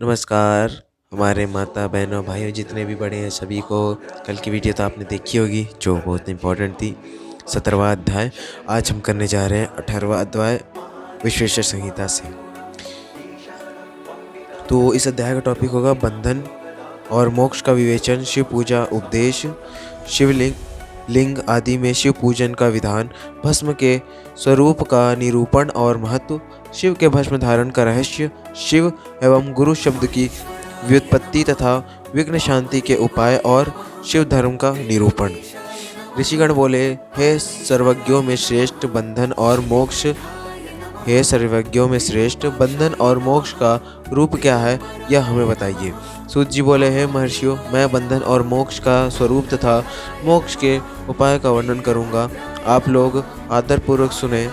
नमस्कार। हमारे माता बहनों भाइयों जितने भी बड़े हैं सभी को कल की वीडियो तो आपने देखी होगी जो बहुत इम्पोर्टेंट थी। 17वां अध्याय आज हम करने जा रहे हैं 18वां अध्याय विश्वेश्वर संहिता से। तो इस अध्याय का टॉपिक होगा बंधन और मोक्ष का विवेचन, शिव पूजा उपदेश, शिवलिंग लिंग आदि में शिव पूजन का विधान, भस्म के स्वरूप का निरूपण और महत्व, शिव के भस्म धारण का रहस्य, शिव एवं गुरु शब्द की व्युत्पत्ति तथा विघ्न शांति के उपाय और शिव धर्म का निरूपण। ऋषिगण बोले, हे सर्वज्ञों में श्रेष्ठ बंधन और मोक्ष हे सर्वज्ञों में श्रेष्ठ बंधन और मोक्ष का रूप क्या है, यह हमें बताइए। सूत जी बोले, हे महर्षियों, मैं बंधन और मोक्ष का स्वरूप तथा मोक्ष के उपाय का वर्णन करूंगा। आप लोग आदरपूर्वक सुने।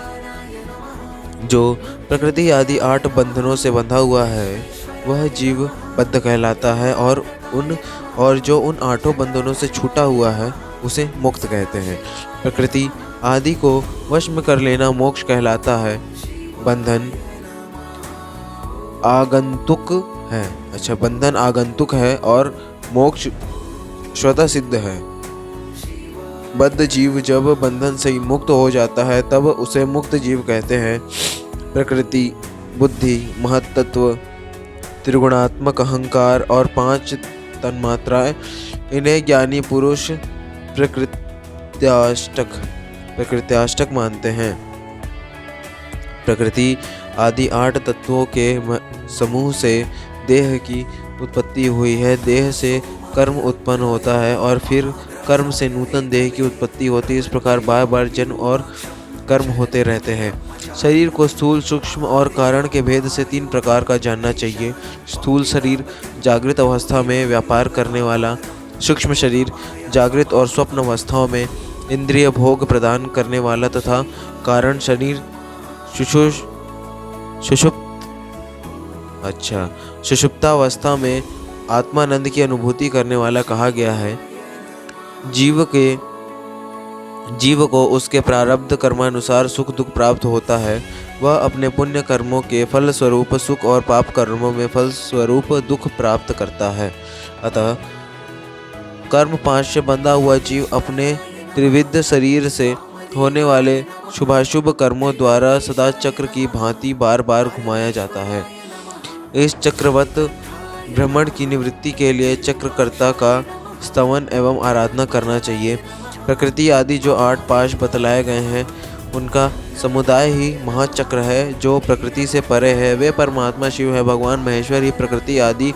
जो प्रकृति आदि 8 बंधनों से बंधा हुआ है वह जीव बद्ध कहलाता है और जो उन 8 बंधनों से छूटा हुआ है उसे मुक्त कहते हैं। प्रकृति आदि को वश में कर लेना मोक्ष कहलाता है। बंधन आगंतुक है। बंधन आगंतुक है और मोक्ष स्वतः सिद्ध है। बद्ध जीव जब बंधन से मुक्त हो जाता है तब उसे मुक्त जीव कहते हैं। प्रकृति, बुद्धि, महत्त्व, त्रिगुणात्मक अहंकार और 5 तन्मात्राएं, इन्हें ज्ञानी पुरुष प्रकृत्याष्टक मानते हैं। प्रकृति आदि 8 तत्वों के समूह से देह की उत्पत्ति हुई है। देह से कर्म उत्पन्न होता है और फिर कर्म से नूतन देह की उत्पत्ति होती है। इस प्रकार बार बार जन्म और कर्म होते रहते हैं। शरीर को स्थूल, सूक्ष्म और कारण के भेद से 3 प्रकार का जानना चाहिए। स्थूल शरीर जागृत अवस्था में व्यापार करने वाला, सूक्ष्म शरीर जागृत और स्वप्न अवस्थाओं में इंद्रिय भोग प्रदान करने वाला तथा कारण शरीर सुषुप्तावस्था में आत्मानंद की अनुभूति करने वाला कहा गया है। जीव को उसके प्रारब्ध कर्मानुसार सुख दुख प्राप्त होता है। वह अपने पुण्य कर्मों के फल स्वरूप सुख और पाप कर्मों में फल स्वरूप दुख प्राप्त करता है। अतः कर्म 5 से बंधा हुआ जीव अपने त्रिविध शरीर से होने वाले शुभाशुभ कर्मों द्वारा सदा चक्र की भांति बार बार घुमाया जाता है। इस चक्रवत भ्रमण की निवृत्ति के लिए चक्रकर्ता का स्तवन एवं आराधना करना चाहिए। प्रकृति आदि जो 8 पाश बतलाए गए हैं उनका समुदाय ही महाचक्र है जो प्रकृति से परे है। वे परमात्मा शिव है। भगवान महेश्वर ही प्रकृति आदि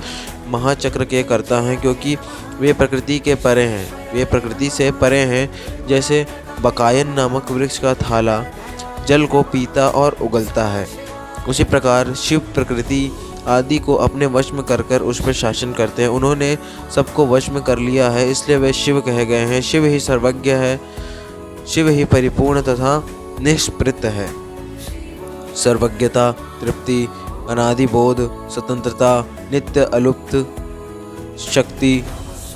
महाचक्र के कर्ता हैं क्योंकि वे प्रकृति के परे हैं। वे प्रकृति से परे हैं। जैसे बकायन नामक वृक्ष का थाला जल को पीता और उगलता है, उसी प्रकार शिव प्रकृति आदि को अपने वश में कर उस पर शासन करते हैं। उन्होंने सबको वश में कर लिया है, इसलिए वे शिव कहे गए हैं। शिव ही सर्वज्ञ है। शिव ही परिपूर्ण तथा निष्पृत है। सर्वज्ञता, तृप्ति, अनादि बोध, स्वतंत्रता, नित्य अलुप्त शक्ति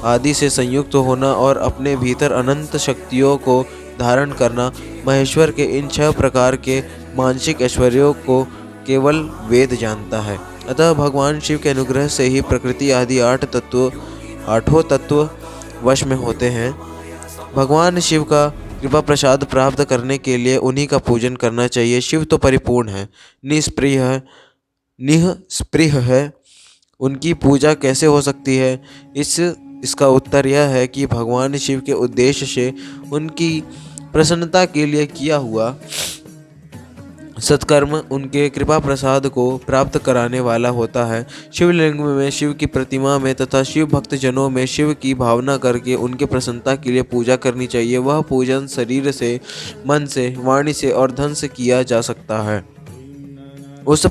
आदि से संयुक्त होना और अपने भीतर अनंत शक्तियों को धारण करना, महेश्वर के इन 6 प्रकार के मानसिक ऐश्वर्यों को केवल वेद जानता है। अतः भगवान शिव के अनुग्रह से ही प्रकृति आदि 8 तत्व वश में होते हैं। भगवान शिव का कृपा प्रसाद प्राप्त करने के लिए उन्हीं का पूजन करना चाहिए। शिव तो परिपूर्ण है, निःस्पृह है। उनकी पूजा कैसे हो सकती है? इसका उत्तर यह है कि भगवान शिव के उद्देश्य से उनकी प्रसन्नता के लिए किया हुआ सत्कर्म उनके कृपा प्रसाद को प्राप्त कराने वाला होता है। शिवलिंग में, शिव की प्रतिमा में तथा शिव भक्त जनों में शिव की भावना करके उनके प्रसन्नता के लिए पूजा करनी चाहिए। वह पूजन शरीर से, मन से, वाणी से और धन से किया जा सकता है। उस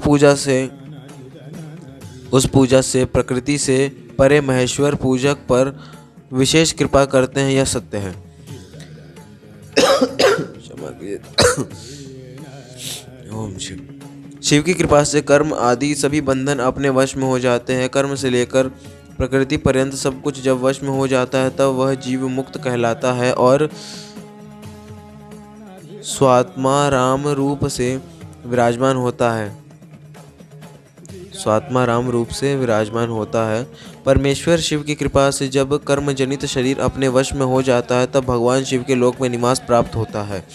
पूजा से प्रकृति से परे महेश्वर पूजक पर विशेष कृपा करते हैं, यह सत्य है। ओम शिव की कृपा से कर्म आदि सभी बंधन अपने वश में हो जाते हैं। कर्म से लेकर प्रकृति पर्यंत सब कुछ जब वश में हो जाता है तब वह जीव मुक्त कहलाता है और स्वात्मा राम रूप से विराजमान होता है। स्वात्मा राम रूप से विराजमान होता है। परमेश्वर शिव की कृपा से जब कर्मजनित शरीर अपने वश में हो जाता है तब भगवान शिव के लोक में निवास प्राप्त होता है।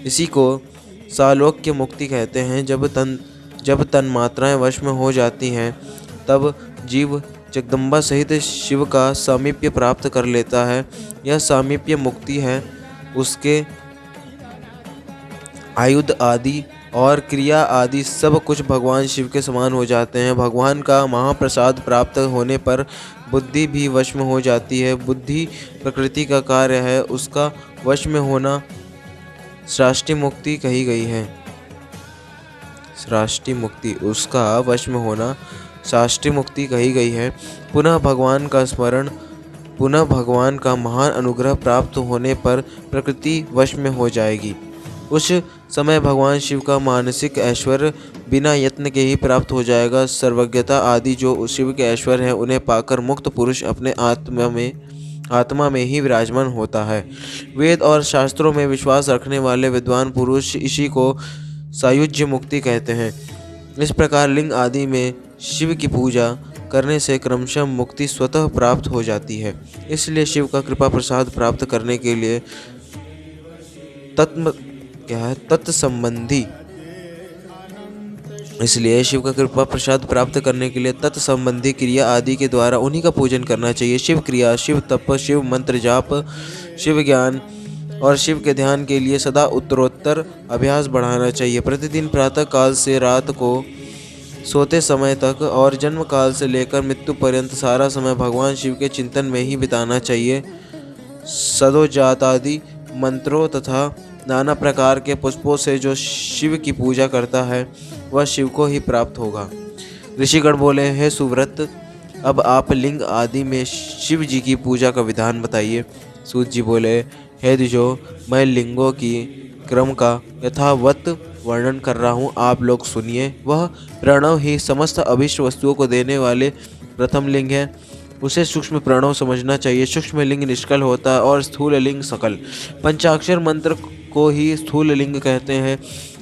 इसी को सालोक्य मुक्ति कहते हैं। जब तन्मात्राएं वश में हो जाती हैं तब जीव जगदम्बा सहित शिव का सामीप्य प्राप्त कर लेता है। यह सामीप्य मुक्ति है। उसके आयुध आदि और क्रिया आदि सब कुछ भगवान शिव के समान हो जाते हैं। भगवान का महाप्रसाद प्राप्त होने पर बुद्धि भी वश में हो जाती है। बुद्धि प्रकृति का कार्य है, उसका वश में होना सृष्टि मुक्ति कही गई है। सृष्टि मुक्ति, उसका वश में होना शास्त्रीय मुक्ति कही गई है। पुनः भगवान का स्मरण, पुनः भगवान का महान अनुग्रह प्राप्त होने पर प्रकृति वश में हो जाएगी। उस समय भगवान शिव का मानसिक ऐश्वर्य बिना यत्न के ही प्राप्त हो जाएगा। सर्वज्ञता आदि जो शिव के ऐश्वर्य हैं उन्हें पाकर मुक्त पुरुष अपने आत्मा में ही विराजमान होता है। वेद और शास्त्रों में विश्वास रखने वाले विद्वान पुरुष इसी को सायुज्य मुक्ति कहते हैं। इस प्रकार लिंग आदि में शिव की पूजा करने से क्रमशः मुक्ति स्वतः प्राप्त हो जाती है। इसलिए शिव का कृपा प्रसाद प्राप्त करने के लिए तत्संबंधी क्रिया आदि के द्वारा उन्हीं का पूजन करना चाहिए। शिव क्रिया, शिव तप, शिव मंत्र जाप, शिव ज्ञान और शिव के ध्यान के लिए सदा उत्तरोत्तर अभ्यास बढ़ाना चाहिए। प्रतिदिन प्रातः काल से रात को सोते समय तक और जन्म काल से लेकर मृत्यु पर्यंत सारा समय भगवान शिव के चिंतन में ही बिताना चाहिए। सदोजातादि मंत्रों तथा नाना प्रकार के पुष्पों से जो शिव की पूजा करता है वह शिव को ही प्राप्त होगा। ऋषिगण बोले, हे सुव्रत, अब आप लिंग आदि में शिव जी की पूजा का विधान बताइए। सूत जी बोले, हे द्विजो, मैं लिंगों की क्रम का यथावत वर्णन कर रहा हूँ, आप लोग सुनिए। वह प्रणव ही समस्त अभीष्ट वस्तुओं को देने वाले प्रथम लिंग है। उसे सूक्ष्म प्रणव समझना चाहिए। सूक्ष्म लिंग निष्कल होता है और स्थूल लिंग सकल। पंचाक्षर मंत्र को ही स्थूल लिंग कहते हैं।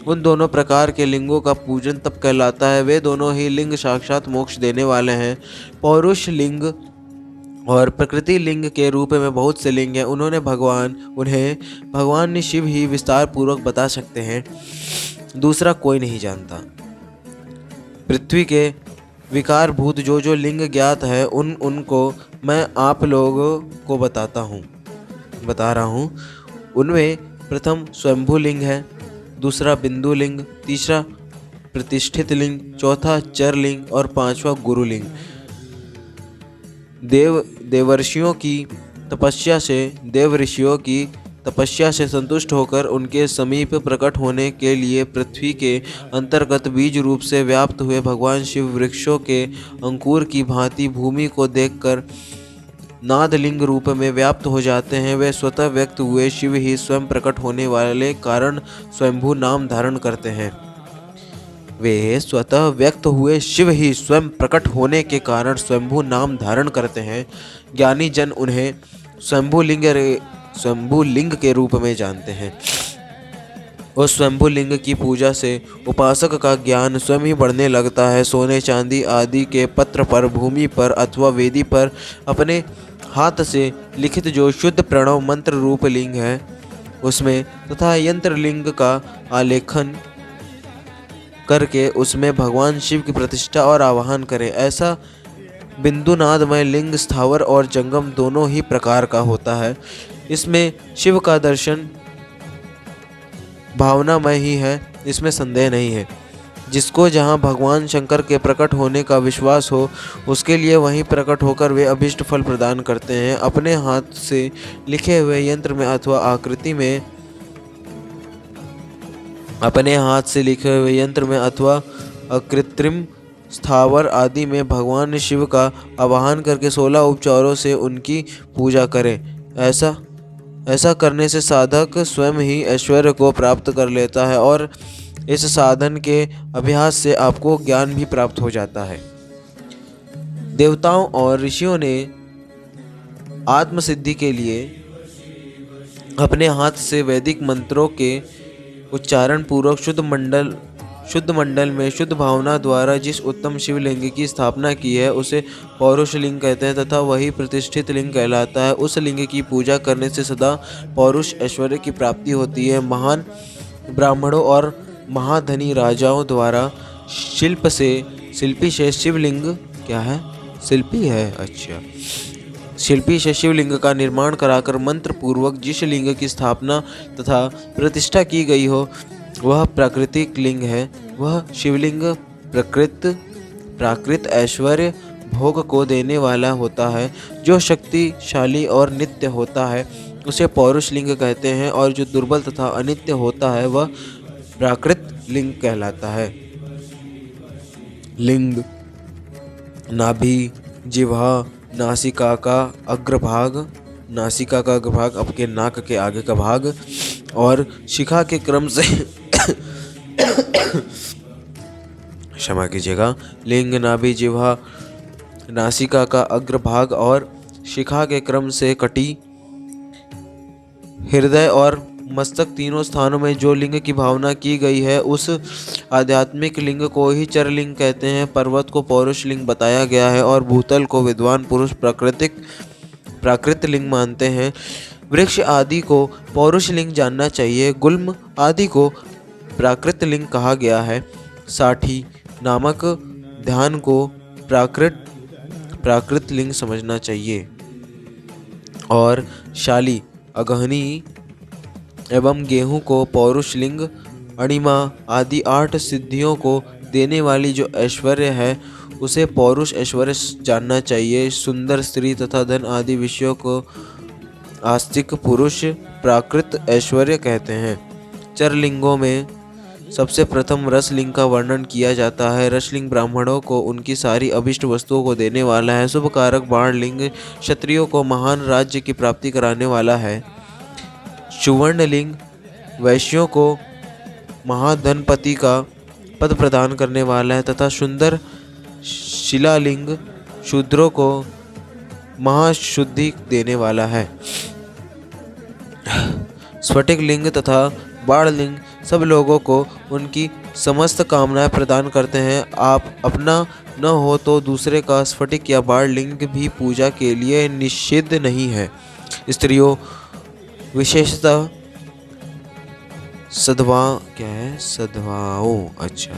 उन दोनों प्रकार के लिंगों का पूजन तब कहलाता है। वे दोनों ही लिंग साक्षात मोक्ष देने वाले हैं। पौरुष लिंग और प्रकृति लिंग के रूप में बहुत से लिंग हैं। उन्हें भगवान शिव ही विस्तार पूर्वक बता सकते हैं, दूसरा कोई नहीं जानता। पृथ्वी के विकारभूत जो लिंग ज्ञात है उनको मैं आप लोगों को बता रहा हूँ। उनमें प्रथम स्वयंभू लिंग है, दूसरा बिंदु लिंग, तीसरा प्रतिष्ठित लिंग, चौथा चर लिंग और पांचवा गुरु लिंग। देव ऋषियों की तपस्या से संतुष्ट होकर उनके समीप प्रकट होने के लिए पृथ्वी के अंतर्गत बीज रूप से व्याप्त हुए भगवान शिव वृक्षों के अंकुर की भांति भूमि को देखकर नादलिंग रूप में व्याप्त हो जाते हैं। वे स्वतः व्यक्त हुए शिव ही स्वयं प्रकट होने वाले कारण स्वयंभू नाम धारण करते हैं। वे स्वतः व्यक्त हुए शिव ही स्वयं प्रकट होने के कारण स्वयंभू नाम धारण करते हैं। ज्ञानी जन उन्हें स्वयंभू लिंग के रूप में जानते हैं। उस स्वयंभू लिंग की पूजा से उपासक का ज्ञान स्वयं ही बढ़ने लगता है। सोने चांदी आदि के पत्र पर, भूमि पर अथवा वेदी पर अपने हाथ से लिखित जो शुद्ध प्रणव मंत्र रूप लिंग है उसमें तथा यंत्र लिंग का आलेखन करके उसमें भगवान शिव की प्रतिष्ठा और आवाहन करें। ऐसा बिंदुनादमय लिंग स्थावर और जंगम दोनों ही प्रकार का होता है। इसमें शिव का दर्शन भावनामय ही है, इसमें संदेह नहीं है। जिसको जहाँ भगवान शंकर के प्रकट होने का विश्वास हो उसके लिए वहीं प्रकट होकर वे अभीष्ट फल प्रदान करते हैं। अपने हाथ से लिखे हुए यंत्र में अथवा अकृत्रिम स्थावर आदि में भगवान शिव का आवाहन करके 16 उपचारों से उनकी पूजा करें। ऐसा करने से साधक स्वयं ही ऐश्वर्य को प्राप्त कर लेता है और इस साधन के अभ्यास से आपको ज्ञान भी प्राप्त हो जाता है। देवताओं और ऋषियों ने आत्मसिद्धि के लिए अपने हाथ से वैदिक मंत्रों के उच्चारण पूर्वक शुद्ध मंडल में शुद्ध भावना द्वारा जिस उत्तम शिवलिंग की स्थापना की है उसे पौरुष लिंग कहते हैं तथा वही प्रतिष्ठित लिंग कहलाता है। उस लिंग की पूजा करने से सदा पौरुष ऐश्वर्य की प्राप्ति होती है। महान ब्राह्मणों और महाधनी राजाओं द्वारा शिल्पी से शिवलिंग क्या है? शिल्पी है, अच्छा। शिल्पी से शिवलिंग का निर्माण कराकर मंत्र पूर्वक जिस लिंग की स्थापना तथा प्रतिष्ठा की गई हो वह प्राकृतिक लिंग है। वह शिवलिंग प्राकृत ऐश्वर्य भोग को देने वाला होता है। जो शक्तिशाली और नित्य होता है उसे पौरुष लिंग कहते हैं और जो दुर्बल तथा अनित्य होता है वह प्राकृत लिंग कहलाता है। लिंग नाभि, जिह्वा, नासिका का अग्रभाग, आपके नाक के आगे का भाग और शिखा के क्रम से क्षमा कीजिएगा। लिंग, नाभि, जिह्वा, नासिका का अग्रभाग और शिखा के क्रम से कटी, हृदय और मस्तक तीनों स्थानों में जो लिंग की भावना की गई है उस आध्यात्मिक लिंग को ही चरलिंग कहते हैं। पर्वत को पौरुष लिंग बताया गया है और भूतल को विद्वान पुरुष प्राकृत लिंग मानते हैं। वृक्ष आदि को पौरुष लिंग जानना चाहिए। गुल्म आदि को प्राकृत लिंग कहा गया है। साठी नामक ध्यान को प्राकृत लिंग समझना चाहिए। और शाली, अगहनी एवं गेहूं को पौरुष लिंग, अणिमा आदि 8 सिद्धियों को देने वाली जो ऐश्वर्य है उसे पौरुष ऐश्वर्य जानना चाहिए। सुंदर स्त्री तथा धन आदि विषयों को आस्तिक पुरुष प्राकृत ऐश्वर्य कहते हैं। चरलिंगों में सबसे प्रथम रसलिंग का वर्णन किया जाता है। रसलिंग ब्राह्मणों को उनकी सारी अभिष्ट वस्तुओं को देने वाला है। शुभ कारक बाणलिंग क्षत्रियों को महान राज्य की प्राप्ति कराने वाला है। सुवर्णलिंग वैश्यों को महाधनपति का पद प्रदान करने वाला है तथा सुंदर शिलालिंग शूद्रों को महाशुद्धि देने वाला है। स्फटिक लिंग तथा बाणलिंग सब लोगों को उनकी समस्त कामनाएं प्रदान करते हैं। आप अपना न हो तो दूसरे का स्फटिक या बाणलिंग भी पूजा के लिए निषिद्ध नहीं है। स्त्रियों विशेषतः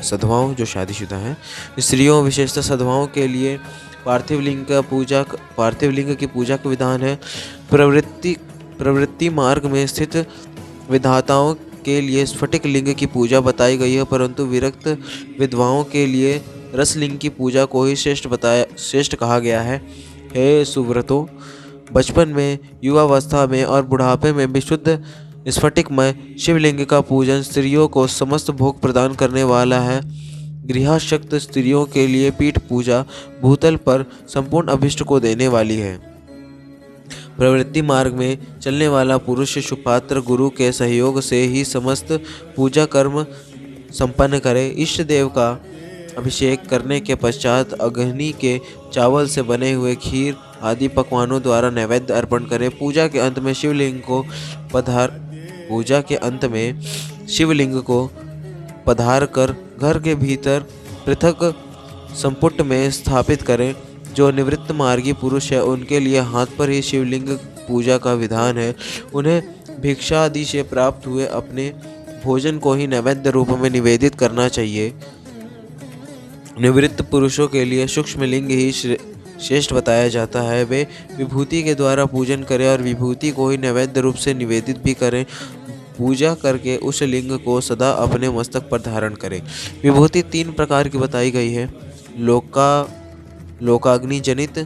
सधवाओं जो शादीशुदा हैं, स्त्रियों विशेषतः सधवाओं के लिए पार्थिव लिंग की पूजा का विधान है। प्रवृत्ति मार्ग में स्थित विधाताओं के लिए स्फटिक लिंग की पूजा बताई गई है, परंतु विरक्त विधवाओं के लिए रसलिंग की पूजा को ही श्रेष्ठ कहा गया है। हे सुव्रतों, बचपन में, युवावस्था में और बुढ़ापे में विशुद्ध स्फटिकमय शिवलिंग का पूजन स्त्रियों को समस्त भोग प्रदान करने वाला है। गृहशक्त स्त्रियों के लिए पीठ पूजा भूतल पर संपूर्ण अभिष्ट को देने वाली है। प्रवृत्ति मार्ग में चलने वाला पुरुष सुपात्र गुरु के सहयोग से ही समस्त पूजा कर्म संपन्न करे। इष्ट देव का अभिषेक करने के पश्चात अग्नि के चावल से बने हुए खीर आदि पकवानों द्वारा नैवेद्य अर्पण करें। पूजा के अंत में शिवलिंग को पधार कर घर के भीतर पृथक संपुट में स्थापित करें। जो निवृत्त मार्गी पुरुष है उनके लिए हाथ पर ही शिवलिंग पूजा का विधान है। उन्हें भिक्षा आदि से प्राप्त हुए अपने भोजन को ही नैवेद्य रूप में निवेदित करना चाहिए। निवृत्त पुरुषों के लिए सूक्ष्म लिंग ही श्रेष्ठ बताया जाता है। वे विभूति के द्वारा पूजन करें और विभूति को ही नैवेद्य रूप से निवेदित भी करें। पूजा करके उस लिंग को सदा अपने मस्तक पर धारण करें। विभूति 3 प्रकार की बताई गई है: लोकाग्नि जनित,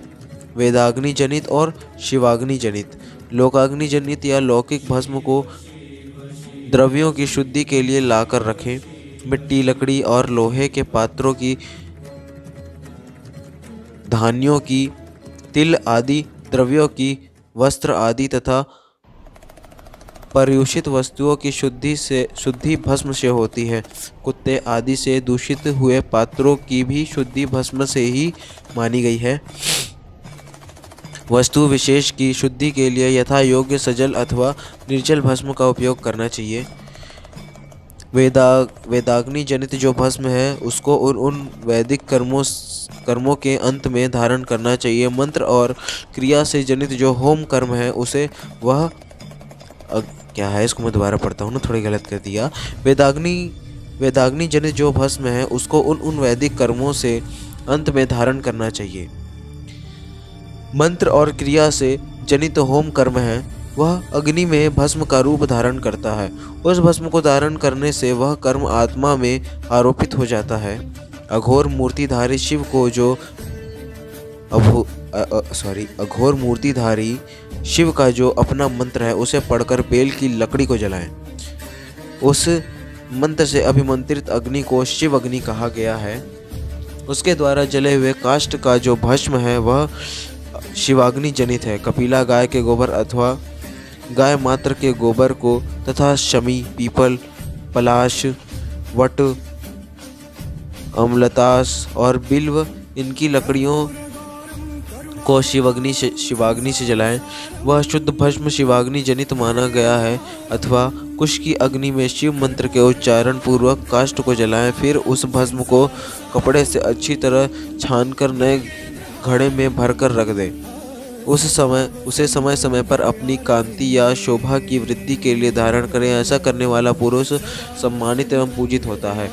वेदाग्नि जनित और शिवाग्नि जनित। लोकाग्नि जनित या लौकिक भस्म को द्रव्यों की शुद्धि के लिए लाकर रखें। मिट्टी, लकड़ी और लोहे के पात्रों की, धान्यों की, तिल आदि द्रव्यों की, वस्त्र आदि तथा पर्युषित वस्तुओं की शुद्धि भस्म से होती है। कुत्ते आदि से दूषित हुए पात्रों की भी शुद्धि भस्म से ही मानी गई है। वस्तु विशेष की शुद्धि के लिए यथा योग्य सजल अथवा निर्जल भस्म का उपयोग करना चाहिए। वेदाग्नि जनित जो भस्म है उसको उन वैदिक कर्मों के अंत में धारण करना चाहिए। मंत्र और क्रिया से जनित जो होम कर्म है उसे वह क्या है, इसको मैं दोबारा पढ़ता हूँ ना, थोड़ी गलत कर दिया। वेदाग्नि जनित जो भस्म है उसको उन वैदिक कर्मों से अंत में धारण करना चाहिए। मंत्र और क्रिया से जनित होम कर्म है वह अग्नि में भस्म का रूप धारण करता है। उस भस्म को धारण करने से वह कर्म आत्मा में आरोपित हो जाता है। अघोर मूर्तिधारी शिव को जो अघोर मूर्तिधारी शिव का जो अपना मंत्र है उसे पढ़कर बेल की लकड़ी को जलाएं। उस मंत्र से अभिमंत्रित अग्नि को शिव अग्नि कहा गया है। उसके द्वारा जले हुए काष्ठ का जो भस्म है वह शिवाग्नि जनित है। कपिला गाय के गोबर अथवा गाय मात्र के गोबर को तथा शमी, पीपल, पलाश, वट, अमलतास और बिल्व इनकी लकड़ियों को शिवाग्नि से जलाएं। वह शुद्ध भस्म शिवाग्नि जनित माना गया है। अथवा कुश की अग्नि में शिव मंत्र के उच्चारण पूर्वक काष्ठ को जलाएं। फिर उस भस्म को कपड़े से अच्छी तरह छानकर नए घड़े में भरकर रख दें। उसे समय समय पर अपनी कांति या शोभा की वृद्धि के लिए धारण करें। ऐसा करने वाला पुरुष सम्मानित एवं पूजित होता है।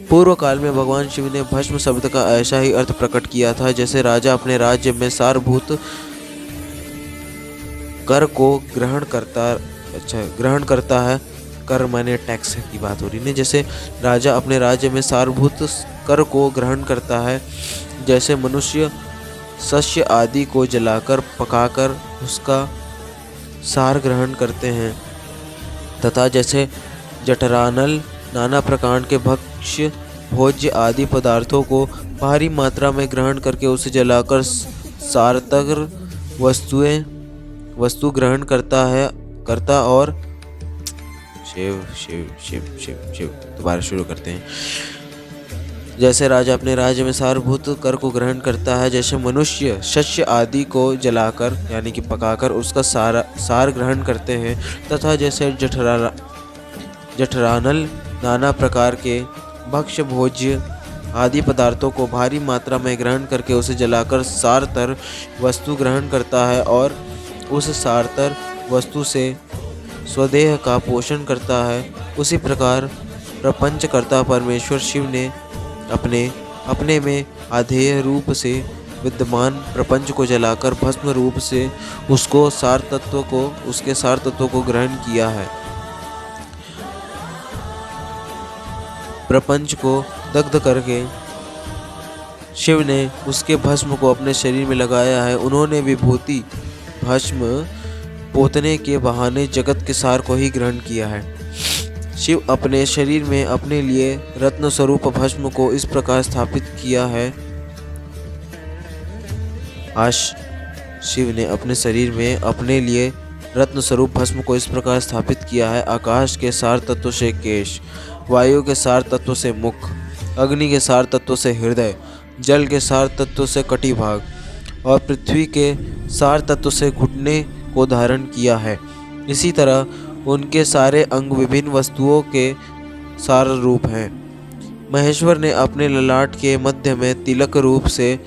पूर्व काल में भगवान शिव ने भस्म शब्द का ऐसा ही अर्थ प्रकट किया था जैसे राजा अपने राज्य में सारभूत कर को ग्रहण करता है। कर माने टैक्स की बात हो रही है। जैसे राजा अपने राज्य में सारभूत कर को ग्रहण करता है, जैसे मनुष्य शस्य आदि को जलाकर पकाकर उसका सार ग्रहण करते हैं, तथा जैसे जठरानल नाना प्रकार के भक्ष्य भोज्य आदि पदार्थों को भारी मात्रा में ग्रहण करके उसे जलाकर सारतर वस्तु ग्रहण करता और शिव शिव शिव शिव शिव दोबारा शुरू करते हैं। जैसे राजा अपने राज्य में सारभूत कर को ग्रहण करता है, जैसे मनुष्य शस्य आदि को जलाकर यानी कि पकाकर उसका सार ग्रहण करते हैं, तथा जैसे जठरानल नाना प्रकार के भक्ष्य भोज्य आदि पदार्थों को भारी मात्रा में ग्रहण करके उसे जलाकर सारतर वस्तु ग्रहण करता है और उस सारतर वस्तु से स्वदेह का पोषण करता है, उसी प्रकार प्रपंचकर्ता परमेश्वर शिव ने अपने में आधेय रूप से विद्यमान प्रपंच को जलाकर भस्म रूप से उसके सार तत्व को ग्रहण किया है। प्रपंच को दग्ध करके शिव ने उसके भस्म को अपने शरीर में लगाया है। उन्होंने विभूति भस्म पोतने के बहाने जगत के सार को ही ग्रहण किया है। शिव अपने शरीर में अपने लिए रत्न स्वरूप भस्म को इस प्रकार स्थापित किया है। शिव ने अपने शरीर में अपने लिए रत्न स्वरूप भस्म को इस प्रकार स्थापित किया है। आकाश के सार तत्व से केश, वायु के सार तत्व से मुख, अग्नि के सार तत्व से हृदय, जल के सार तत्व से कटिभाग और पृथ्वी के सार तत्व से घुटने को धारण किया है। इसी तरह उनके सारे अंग विभिन्न वस्तुओं के सार रूप हैं। महेश्वर ने अपने ललाट के मध्य में तिलक रूप से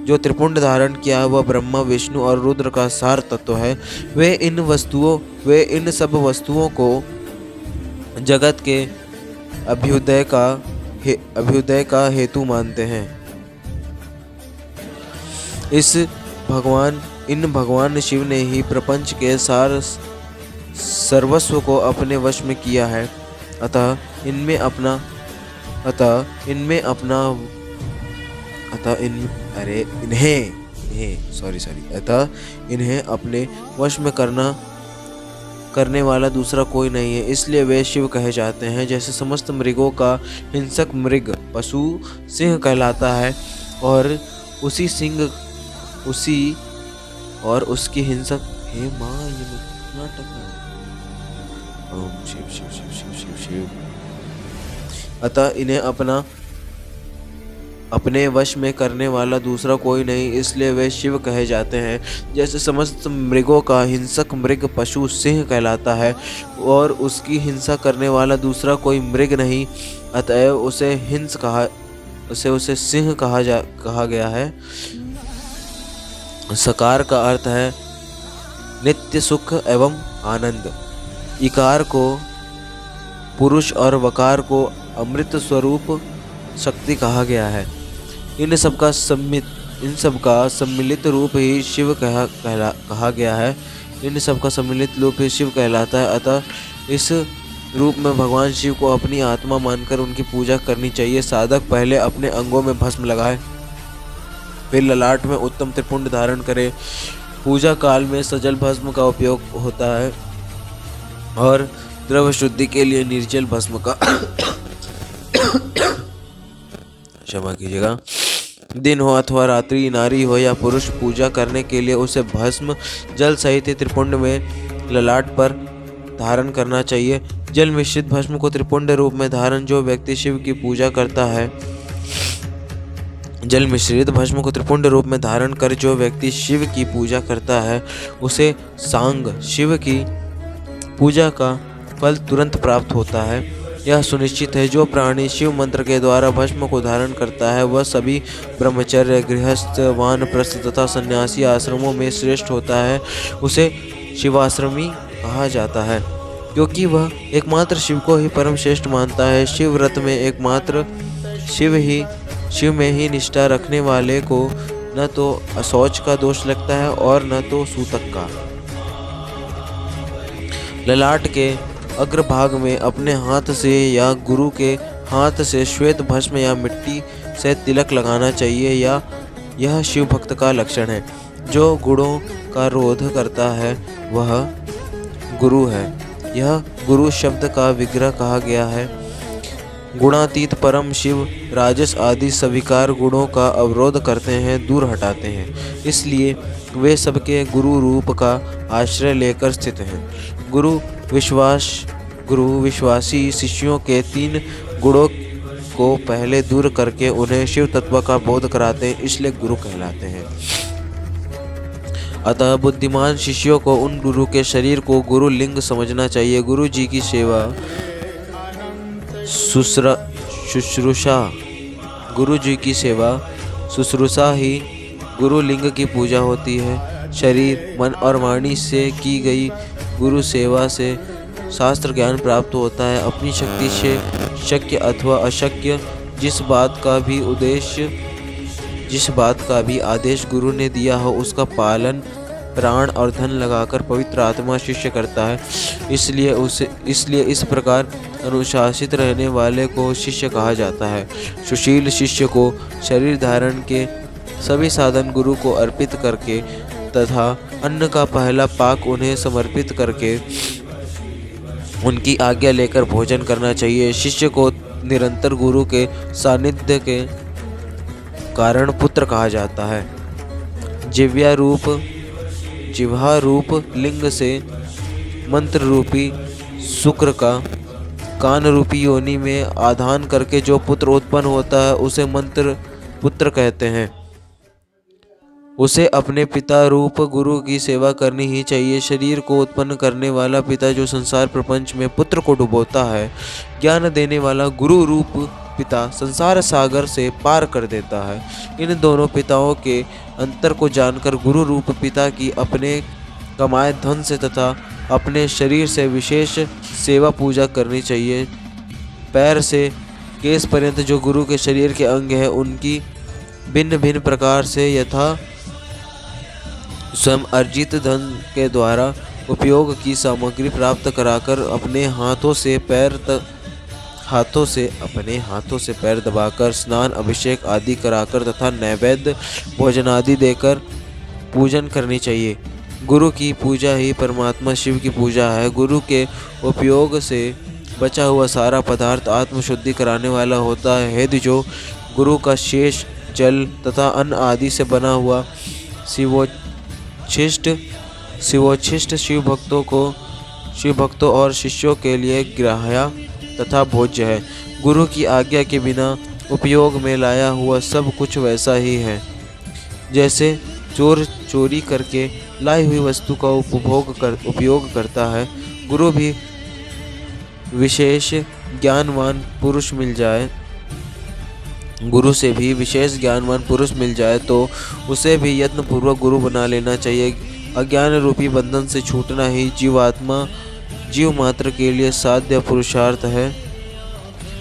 जो त्रिपुंड धारण किया है वह ब्रह्मा, विष्णु और रुद्र का सार तत्व है। वे इन सब वस्तुओं को जगत के अभ्युदय का हेतु मानते हैं। इन भगवान शिव ने ही प्रपंच के सर्वस्व को अपने वश में किया है। अतः इन्हें अपने वश में करने वाला दूसरा कोई नहीं है, इसलिए वे शिव कहे जाते हैं। जैसे समस्त मृगों का हिंसक मृग पशु सिंह कहलाता है और उसकी हिंसक ओम शिव शिव शिव शिव शिव शिव। अतः इन्हें अपना अपने वश में करने वाला दूसरा कोई नहीं, इसलिए वे शिव कहे जाते हैं। जैसे समस्त मृगों का हिंसक मृग पशु सिंह कहलाता है और उसकी हिंसा करने वाला दूसरा कोई मृग नहीं, अतएव उसे सिंह कहा गया है। सकार का अर्थ है नित्य सुख एवं आनंद। इकार को पुरुष और वकार को अमृत स्वरूप शक्ति कहा गया है। इन सब का सम्मिलित रूप ही शिव कहा गया है। इन सब का सम्मिलित रूप ही शिव कहलाता है। अतः इस रूप में भगवान शिव को अपनी आत्मा मानकर उनकी पूजा करनी चाहिए। साधक पहले अपने अंगों में भस्म लगाए, फिर ललाट में उत्तम त्रिपुंड धारण करे। पूजा काल में सजल भस्म का उपयोग होता है और द्रव्य शुद्धि के लिए निर्जल भस्म का क्षमा कीजिएगा, दिन हो अथवा रात्रि, नारी हो या पुरुष, पूजा करने के लिए उसे भस्म जल सहित त्रिपुंड में ललाट पर धारण करना चाहिए। जल मिश्रित भस्म को त्रिपुंड रूप में धारण जो व्यक्ति शिव की पूजा करता है, जल मिश्रित भस्म को त्रिपुंड रूप में धारण कर जो व्यक्ति शिव की पूजा करता है, उसे सांग शिव की पूजा का फल तुरंत प्राप्त होता है। यह सुनिश्चित है जो प्राणी शिव मंत्र के द्वारा भस्म को धारण करता है वह सभी ब्रह्मचर्य, गृहस्थ, वानप्रस्थ तथा सन्यासी आश्रमों में श्रेष्ठ होता है। उसे शिवाश्रमी कहा जाता है क्योंकि वह एकमात्र शिव को ही परम श्रेष्ठ मानता है। शिव व्रत में एकमात्र शिव में ही निष्ठा रखने वाले को न तो अशौच का दोष लगता है और न तो सूतक का। ललाट के अग्रभाग में अपने हाथ से या गुरु के हाथ से श्वेत भस्म या मिट्टी से तिलक लगाना चाहिए। या यह शिव भक्त का लक्षण है। जो गुणों का रोध करता है वह गुरु है। यह गुरु शब्द का विग्रह कहा गया है। गुणातीत परम शिव राजस आदि सविकार गुणों का अवरोध करते हैं, दूर हटाते हैं, इसलिए वे सबके गुरु रूप का आश्रय लेकर स्थित हैं। गुरु विश्वासी शिष्यों के 3 गुणों को पहले दूर करके उन्हें शिव तत्व का बोध कराते हैं, इसलिए गुरु कहलाते हैं। अतः बुद्धिमान शिष्यों को उन गुरु के शरीर को गुरु लिंग समझना चाहिए। गुरु जी की सेवा शुश्रूषा ही गुरु लिंग की पूजा होती है। शरीर, मन और वाणी से की गई गुरु सेवा से शास्त्र ज्ञान प्राप्त होता है। अपनी शक्ति से शक्य अथवा अशक्य जिस बात का भी आदेश गुरु ने दिया हो उसका पालन प्राण और धन लगाकर पवित्र आत्मा शिष्य करता है। इसलिए इस प्रकार अनुशासित रहने वाले को शिष्य कहा जाता है। सुशील शिष्य को शरीर धारण के सभी साधन गुरु को अर्पित करके तथा अन्न का पहला पाक उन्हें समर्पित करके उनकी आज्ञा लेकर भोजन करना चाहिए। शिष्य को निरंतर गुरु के सानिध्य के कारण पुत्र कहा जाता है। जिह्वा रूप लिंग से मंत्र रूपी शुक्र का कान रूपी योनि में आधान करके जो पुत्र उत्पन्न होता है उसे मंत्र पुत्र कहते हैं। उसे अपने पिता रूप गुरु की सेवा करनी ही चाहिए। शरीर को उत्पन्न करने वाला पिता जो संसार प्रपंच में पुत्र को डुबोता है, ज्ञान देने वाला गुरु रूप पिता संसार सागर से पार कर देता है। इन दोनों पिताओं के अंतर को जानकर गुरु रूप पिता की अपने कमाए धन से तथा अपने शरीर से विशेष सेवा पूजा करनी चाहिए। पैर से केस पर्यंत जो गुरु के शरीर के अंग हैं उनकी भिन्न भिन्न प्रकार से यथा स्वयं अर्जित धन के द्वारा उपयोग की सामग्री प्राप्त कराकर अपने हाथों से पैर दबाकर स्नान अभिषेक आदि कराकर तथा नैवेद्य भोजन आदि देकर पूजन करनी चाहिए। गुरु की पूजा ही परमात्मा शिव की पूजा है। गुरु के उपयोग से बचा हुआ सारा पदार्थ आत्मशुद्धि कराने वाला होता है। यदि जो गुरु का शेष जल तथा अन्न आदि से बना हुआ शिवोच्छिष्ट शिव भक्तों और शिष्यों के लिए ग्राह्य तथा भोज्य है। गुरु की आज्ञा के बिना उपयोग में लाया हुआ सब कुछ वैसा ही है जैसे चोर चोरी करके लाई हुई वस्तु का उपयोग करता है। गुरु भी विशेष ज्ञानवान पुरुष मिल जाए गुरु से भी विशेष ज्ञानवान पुरुष मिल जाए तो उसे भी यत्नपूर्वक गुरु बना लेना चाहिए। अज्ञान रूपी बंधन से छूटना ही जीव मात्र के लिए साध्य पुरुषार्थ है।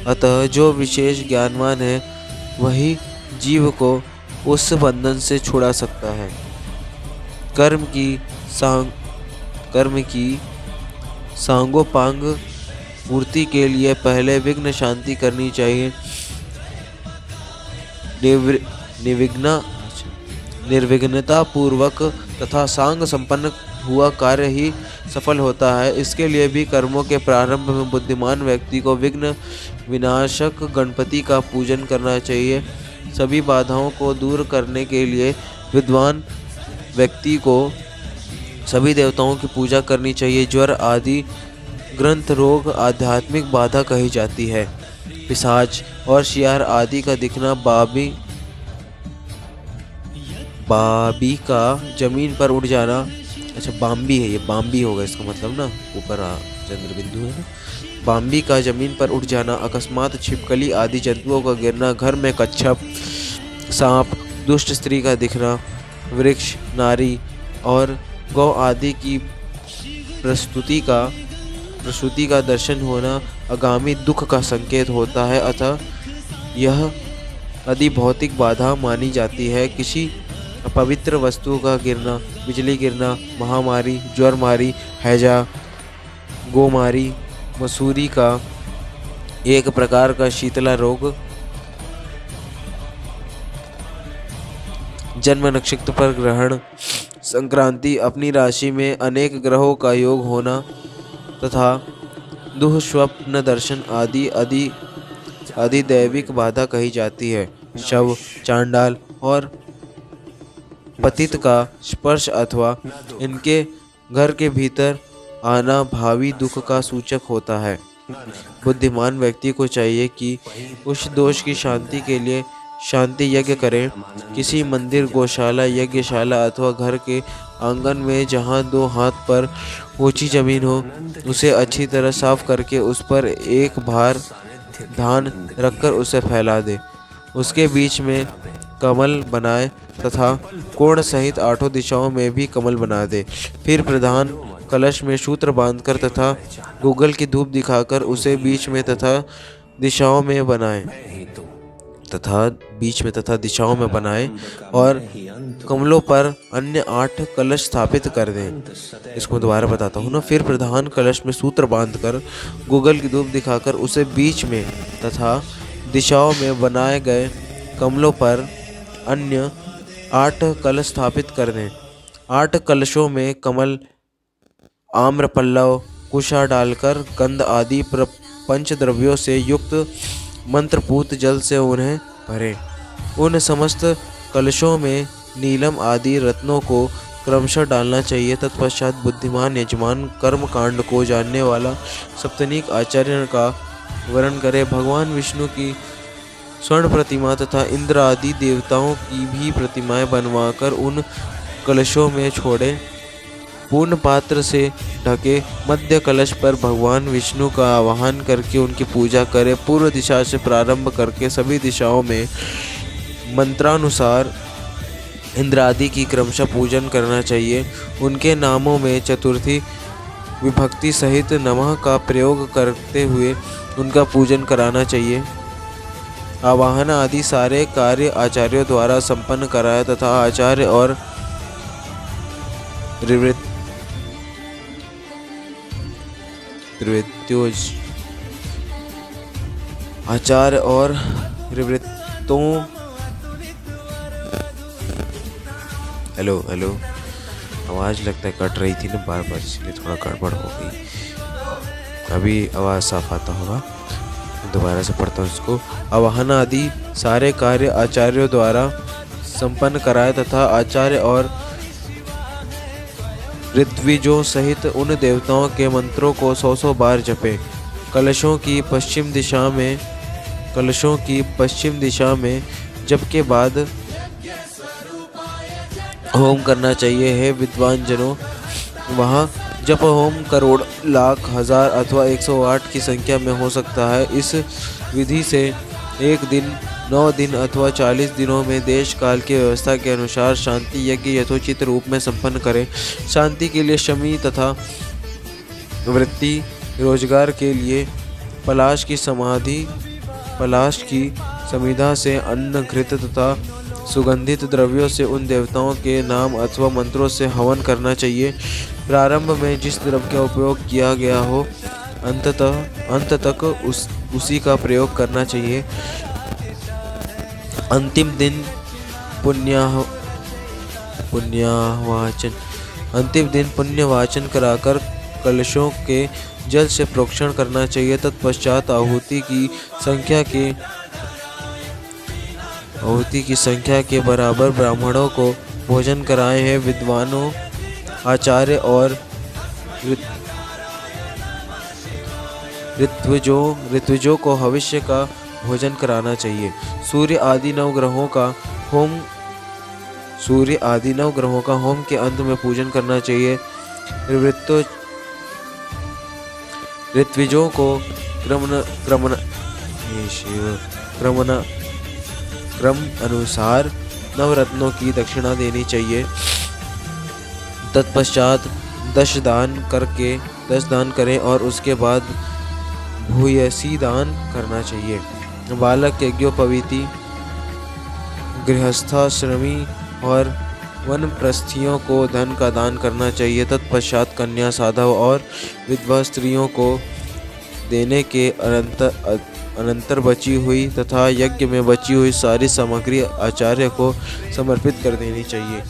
अतः जो विशेष ज्ञानवान है वही जीव को उस बंधन से छुड़ा सकता है। कर्म की सांगोपांग पूर्ति के लिए पहले विघ्न शांति करनी चाहिए। निर्विघ्नता पूर्वक तथा सांग संपन्न हुआ कार्य ही सफल होता है। इसके लिए भी कर्मों के प्रारंभ में बुद्धिमान व्यक्ति को विघ्न विनाशक गणपति का पूजन करना चाहिए। सभी बाधाओं को दूर करने के लिए विद्वान व्यक्ति को सभी देवताओं की पूजा करनी चाहिए। ज्वर आदि ग्रंथ रोग आध्यात्मिक बाधा कही जाती है। पिशाच और शियार आदि का दिखना बाबी का जमीन पर उड़ जाना, अच्छा बाम्बी है, ये बाम्बी होगा इसका मतलब ना, ऊपर चंद्र बिंदु है ना। बाम्बी का जमीन पर उड़ जाना, अकस्मात छिपकली आदि जंतुओं का गिरना, घर में कच्छप सांप दुष्ट स्त्री का दिखना, वृक्ष नारी और गौ आदि की प्रसूति का दर्शन होना आगामी दुख का संकेत होता है। अतः यह आदि भौतिक बाधा मानी जाती है। किसी अपवित्र वस्तु का गिरना, बिजली गिरना, महामारी, ज्वरमारी, हैजा, गोमारी, मसूरी का एक प्रकार का शीतला रोग, जन्म नक्षत्र पर ग्रहण, संक्रांति, अपनी राशि में अनेक ग्रहों का योग होना तथा दुःस्वप्न दर्शन आदि दैविक बाधा कही जाती है। शव, चांडाल और पतित का स्पर्श अथवा इनके घर के भीतर आना भावी दुख का सूचक होता है। बुद्धिमान व्यक्ति को चाहिए कि उस दोष की शांति के लिए शांति यज्ञ करें। किसी मंदिर, गौशाला, यज्ञशाला अथवा घर के आंगन में जहां 2 हाथ पर ऊंची जमीन हो, उसे अच्छी तरह साफ करके उस पर एक भार धान रखकर उसे फैला दे। उसके बीच में कमल बनाए तथा कोण सहित 8 दिशाओं में भी कमल बना दे। फिर प्रधान कलश में सूत्र बांधकर तथा गूगल की धूप दिखाकर उसे बीच में तथा दिशाओं में बनाए और कमलों पर अन्य 8 कलश स्थापित कर दें। इसको दोबारा बताता हूँ ना। फिर प्रधान कलश में सूत्र बांधकर गूगल की धूप दिखाकर उसे बीच में तथा दिशाओं में बनाए गए कमलों पर अन्य 8 कलश स्थापित कर दें। 8 कलशों में कमल, आम्र पल्लव, कुशा डालकर गंध आदि पंचद्रव्यों से युक्त मंत्रपूत जल से उन्हें भरें। उन समस्त कलशों में नीलम आदि रत्नों को क्रमशः डालना चाहिए। तत्पश्चात बुद्धिमान यजमान कर्म कांड को जानने वाला सप्तनिक आचार्य का वर्ण करे। भगवान विष्णु की स्वर्ण प्रतिमा तथा इंद्र आदि देवताओं की भी प्रतिमाएं बनवाकर उन कलशों में छोड़े। पूर्ण पात्र से ढके मध्य कलश पर भगवान विष्णु का आवाहन करके उनकी पूजा करें। पूर्व दिशा से प्रारंभ करके सभी दिशाओं में मंत्रानुसार इंद्र आदि की क्रमशः पूजन करना चाहिए। उनके नामों में चतुर्थी विभक्ति सहित नमः का प्रयोग करते हुए उनका पूजन कराना चाहिए। आवाहन आदि सारे कार्य आचार्यों द्वारा संपन्न कराया तथा आचार्य और निवृत्तों हेलो आवाज़ लगता है कट रही थी ना बार बार, इसलिए थोड़ा गड़बड़ हो गई। अभी आवाज़ साफ आता होगा, दोबारा से पढ़ता हूँ इसको। आवाहन आदि सारे कार्य आचार्यों द्वारा संपन्न कराए तथा आचार्य और ऋत्विजों सहित उन देवताओं के मंत्रों को 100 बार जपे। कलशों की पश्चिम दिशा में कलशों की पश्चिम दिशा में जप के बाद होम करना चाहिए। हे विद्वान जनों, वहाँ जप होम करोड़, लाख, हजार अथवा 108 की संख्या में हो सकता है। इस विधि से एक दिन, 9 दिन अथवा 40 दिनों में देश काल की व्यवस्था के अनुसार शांति यज्ञ यथोचित रूप में संपन्न करें। शांति के लिए शमी तथा वृत्ति, रोजगार के लिए पलाश की समिधा से अन्न, घृत तथा सुगंधित द्रव्यों से उन देवताओं के नाम अथवा मंत्रों से हवन करना चाहिए। प्रारंभ में जिस द्रव्य का उपयोग किया गया हो, अंत तक उसी का प्रयोग करना चाहिए। अंतिम दिन पुण्यवाचन कराकर कलशों के जल से प्रोक्षण करना चाहिए। तत्पश्चात आहुति की संख्या के बराबर ब्राह्मणों को भोजन कराए हैं। विद्वानों, आचार्य और ऋत्विजों को भविष्य का भोजन कराना चाहिए। सूर्य आदि नवग्रहों का होम के अंत में पूजन करना चाहिए। ऋत्विजों को क्रम अनुसार नवरत्नों की दक्षिणा देनी चाहिए। तत्पश्चात 10 दान करें और उसके बाद भूयसी दान करना चाहिए। बालक, यज्ञोपवीति, गृहस्थाश्रमी और वनप्रस्थियों को धन का दान करना चाहिए। तत्पश्चात कन्या, साधव और विधवा स्त्रियों को देने के अनंतर बची हुई तथा यज्ञ में बची हुई सारी सामग्री आचार्य को समर्पित कर देनी चाहिए।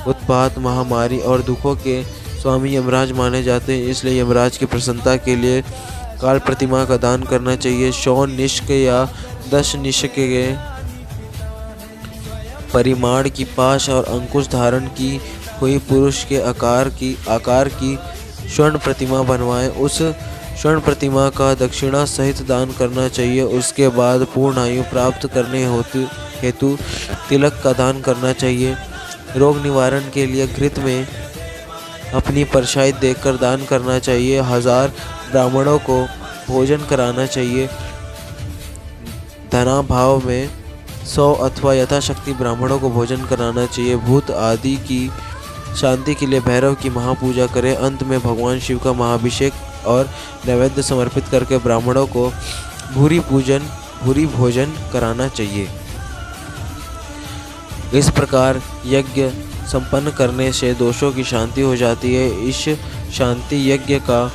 उत्पात, महामारी और दुखों के स्वामी यमराज माने जाते हैं, इसलिए यमराज की प्रसन्नता के लिए काल प्रतिमा का दान करना चाहिए। 100 निष्क या 10 निष्क के परिमाण की पाश और अंकुश धारण की हुई पुरुष के आकार की स्वर्ण प्रतिमा बनवाएं। उस स्वर्ण प्रतिमा का दक्षिणा सहित दान करना चाहिए। उसके बाद पूर्ण आयु प्राप्त करने हेतु तिलक का दान करना चाहिए। रोग निवारण के लिए घृत में अपनी परछाई देकर दान करना चाहिए। 1000 ब्राह्मणों को भोजन कराना चाहिए। धनाभाव में 100 अथवा यथाशक्ति ब्राह्मणों को भोजन कराना चाहिए। भूत आदि की शांति के लिए भैरव की महापूजा करें। अंत में भगवान शिव का महाअभिषेक और नैवेद्य समर्पित करके ब्राह्मणों को भूरी भोजन कराना चाहिए। इस प्रकार यज्ञ संपन्न करने से दोषों की शांति हो जाती है। इस शांति यज्ञ का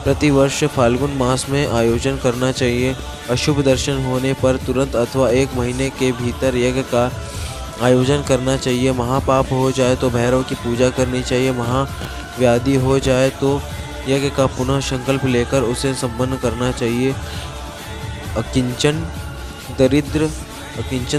प्रतिवर्ष फाल्गुन मास में आयोजन करना चाहिए। अशुभ दर्शन होने पर तुरंत अथवा 1 महीने के भीतर यज्ञ का आयोजन करना चाहिए। महापाप हो जाए तो भैरव की पूजा करनी चाहिए। महाव्याधि हो जाए तो यज्ञ का पुनः संकल्प लेकर उसे संपन्न करना चाहिए। अकिंचन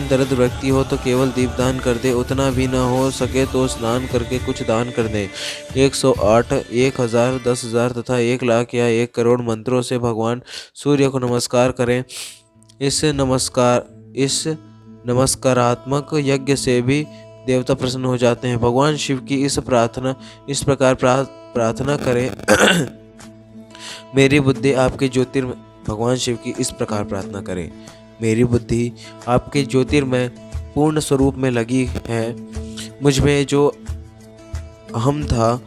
दरिद्र व्यक्ति हो तो केवल दीपदान कर दे, उतना भी न हो सके तो स्नान करके कुछ दान कर दे। 108, 1000, 10,000 तथा 1 लाख या 1 करोड़ मंत्रों से भगवान सूर्य को नमस्कार करें। इस नमस्कारात्मक यज्ञ से भी देवता प्रसन्न हो जाते हैं। भगवान शिव की इस प्रकार प्रार्थना करें। मेरी बुद्धि आपके ज्योतिर्मय पूर्ण स्वरूप में लगी है। मुझ में जो अहंता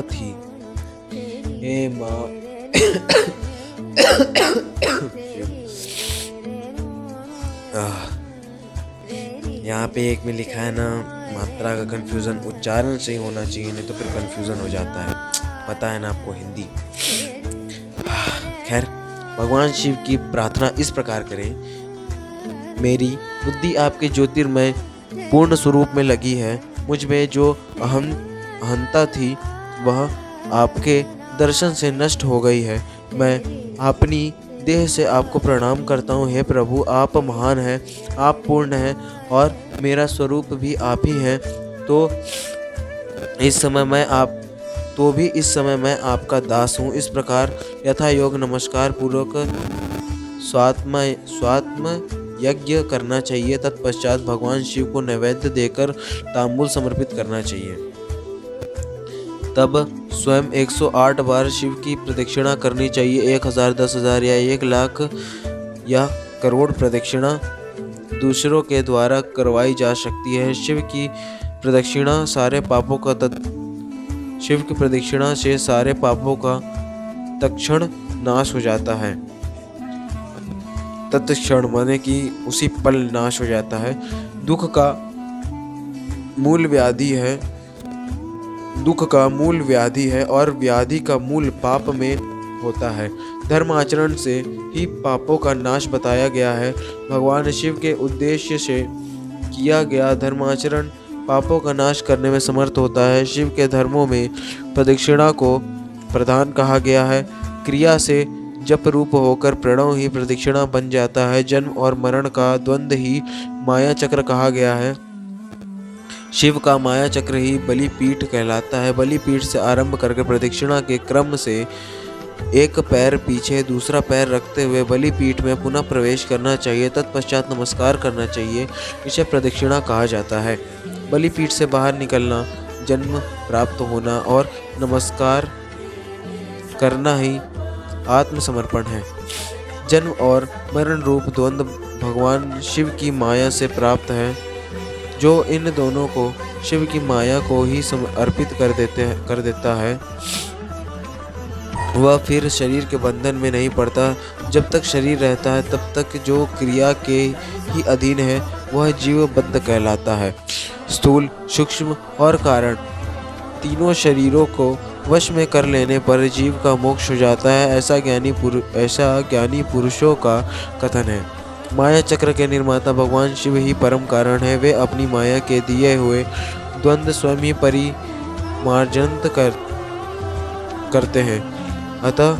थी, हे माँ यहाँ पे एक में लिखा है ना, मात्रा का कंफ्यूजन उच्चारण से ही होना चाहिए, नहीं तो फिर कंफ्यूजन हो जाता है। पता है ना आपको हिंदी। खैर, भगवान शिव की प्रार्थना इस प्रकार करें। मेरी बुद्धि आपके ज्योतिर्मय पूर्ण स्वरूप में लगी है। मुझ में जो अहंता थी वह आपके दर्शन से नष्ट हो गई है। मैं अपनी देह से आपको प्रणाम करता हूँ। हे प्रभु, आप महान हैं, आप पूर्ण हैं और मेरा स्वरूप भी आप ही है। तो इस समय तो भी इस समय मैं आपका दास हूँ। इस प्रकार यथा योग नमस्कार पूर्वक स्वात्म यज्ञ करना चाहिए। तत्पश्चात भगवान शिव को नैवेद्य देकर तांबूल समर्पित करना चाहिए। तब स्वयं 108 बार शिव की प्रदक्षिणा करनी चाहिए। 1000, 10,000 या 1,00,000 या करोड़ प्रदक्षिणा दूसरों के द्वारा करवाई जा सकती है। शिव की प्रदक्षिणा से सारे पापों का तत्क्षण नाश हो जाता है। तत्क्षण माने कि उसी पल नाश हो जाता है। दुख का मूल व्याधि है और व्याधि का मूल पाप में होता है। धर्म आचरण से ही पापों का नाश बताया गया है। भगवान शिव के उद्देश्य से किया गया धर्माचरण पापों का नाश करने में समर्थ होता है। शिव के धर्मों में प्रदक्षिणा को प्रधान कहा गया है। क्रिया से जप रूप होकर प्रणव ही प्रदक्षिणा बन जाता है। जन्म और मरण का द्वंद्व ही माया चक्र कहा गया है। शिव का माया चक्र ही बलिपीठ कहलाता है। बलिपीठ से आरंभ करके प्रदक्षिणा के क्रम से एक पैर पीछे दूसरा पैर रखते हुए बलिपीठ में पुनः प्रवेश करना चाहिए। तत्पश्चात नमस्कार करना चाहिए। इसे प्रदक्षिणा कहा जाता है। बलिपीठ से बाहर निकलना, जन्म प्राप्त होना और नमस्कार करना ही आत्मसमर्पण है। जन्म और मरण रूप द्वंद्व भगवान शिव की माया से प्राप्त है। जो इन दोनों को शिव की माया को ही अर्पित कर देता है, वह फिर शरीर के बंधन में नहीं पड़ता। जब तक शरीर रहता है तब तक जो क्रिया के ही अधीन है वह जीवबद्ध कहलाता है। स्थूल, सूक्ष्म और कारण तीनों शरीरों को वश में कर लेने पर जीव का मोक्ष हो जाता है। ऐसा ज्ञानी पुरुषों का कथन है। माया चक्र के निर्माता भगवान शिव ही परम कारण है। वे अपनी माया के दिए हुए द्वंद्व स्वयं ही परिमार्जन करते हैं। अतः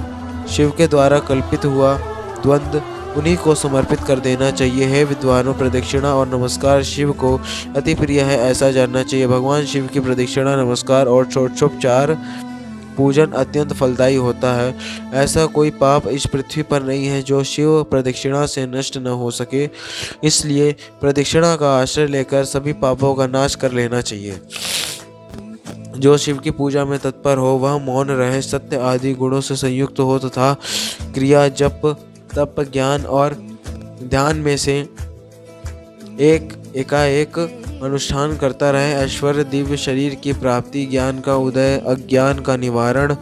शिव के द्वारा कल्पित हुआ द्वंद्व उन्हीं को समर्पित कर देना चाहिए। हे विद्वानों, प्रदक्षिणा और नमस्कार शिव को अति प्रिय है, ऐसा जानना चाहिए। भगवान शिव की प्रदक्षिणा, नमस्कार और षोडशोपचार पूजन अत्यंत फलदायी होता है। ऐसा कोई पाप इस पृथ्वी पर नहीं है जो शिव प्रदक्षिणा से नष्ट न हो सके। इसलिए प्रदक्षिणा का आश्रय लेकर सभी पापों का नाश कर लेना चाहिए। जो शिव की पूजा में तत्पर हो वह मौन रहे, सत्य आदि गुणों से संयुक्त हो तथा क्रिया, जप, तप, ज्ञान और ध्यान में से एकाएक अनुष्ठान करता रहे। ऐश्वर्य, दिव्य शरीर की प्राप्ति, ज्ञान का उदय, अज्ञान का निवारण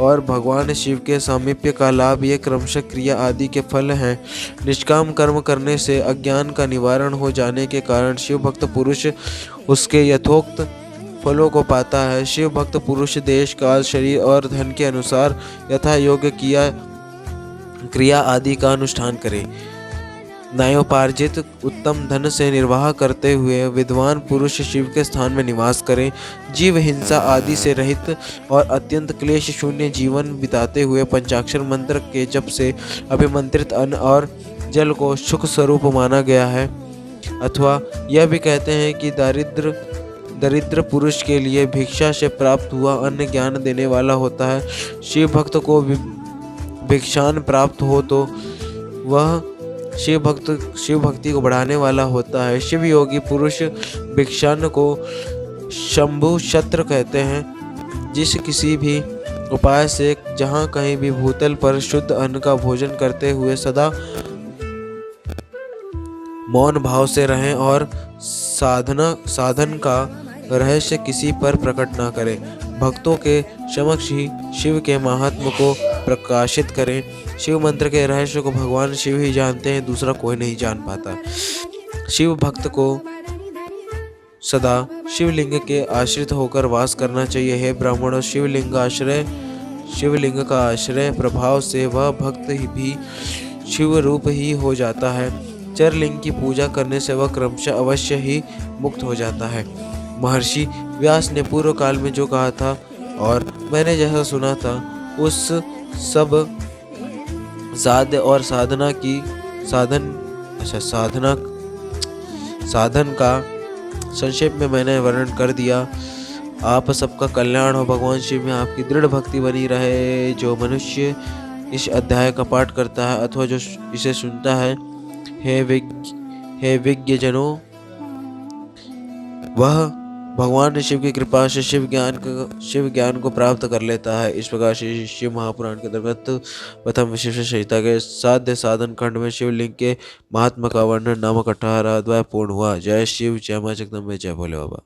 और भगवान शिव के सामीप्य का लाभ, ये क्रमशः क्रिया आदि के फल हैं। निष्काम कर्म करने से अज्ञान का निवारण हो जाने के कारण शिव भक्त पुरुष उसके यथोक्त फलों को पाता है। शिव भक्त पुरुष देश, काल, शरीर और धन के अनुसार यथा योग्य क्रिया आदि का अनुष्ठान करे। न्यायोपार्जित उत्तम धन से निर्वाह करते हुए विद्वान पुरुष शिव के स्थान में निवास करें। जीव हिंसा आदि से रहित और अत्यंत क्लेश शून्य जीवन बिताते हुए पंचाक्षर मंत्र के जप से अभिमंत्रित अन्न और जल को सुख स्वरूप माना गया है। अथवा यह भी कहते हैं कि दरिद्र पुरुष के लिए भिक्षा से प्राप्त हुआ अन्न ज्ञान देने वाला होता है। शिव भक्त को भिक्षान प्राप्त हो तो वह शिव भक्ति को बढ़ाने वाला होता है। शिव योगी पुरुष भिक्षान को शंभु शत्र कहते हैं। जिस किसी भी उपाय से जहाँ कहीं भी भूतल पर शुद्ध अन्न का भोजन करते हुए सदा मौन भाव से रहें और साधन का रहस्य किसी पर प्रकट ना करें। भक्तों के समक्ष ही शिव के महात्म को प्रकाशित करें। शिव मंत्र के रहस्य को भगवान शिव ही जानते हैं, दूसरा कोई नहीं जान पाता। शिव भक्त को सदा शिवलिंग के आश्रित होकर वास करना चाहिए। हे ब्राह्मणों, शिवलिंग का आश्रय प्रभाव से वह भक्त भी शिव रूप ही हो जाता है। चरलिंग की पूजा करने से वह क्रमशः अवश्य ही मुक्त हो जाता है। महर्षि व्यास ने पूर्व काल में जो कहा था और मैंने जैसा सुना था, उस सब साध्य और साधन का संक्षेप में मैंने वर्णन कर दिया। आप सबका कल्याण हो। भगवान शिव में आपकी दृढ़ भक्ति बनी रहे। जो मनुष्य इस अध्याय का पाठ करता है अथवा जो इसे सुनता है, हे विज्ञजनों, वह भगवान शिव की कृपा से शिव ज्ञान को प्राप्त कर लेता है। इस प्रकार से शिव महापुराण के अंतर्गत प्रथम विशिष्ट संहिता के साध्य साधन खंड में शिवलिंग के महात्मा का वर्णन नामक 18वां अध्याय पूर्ण हुआ। जय शिव, जय मां जगदम्बे, जय भोले बाबा।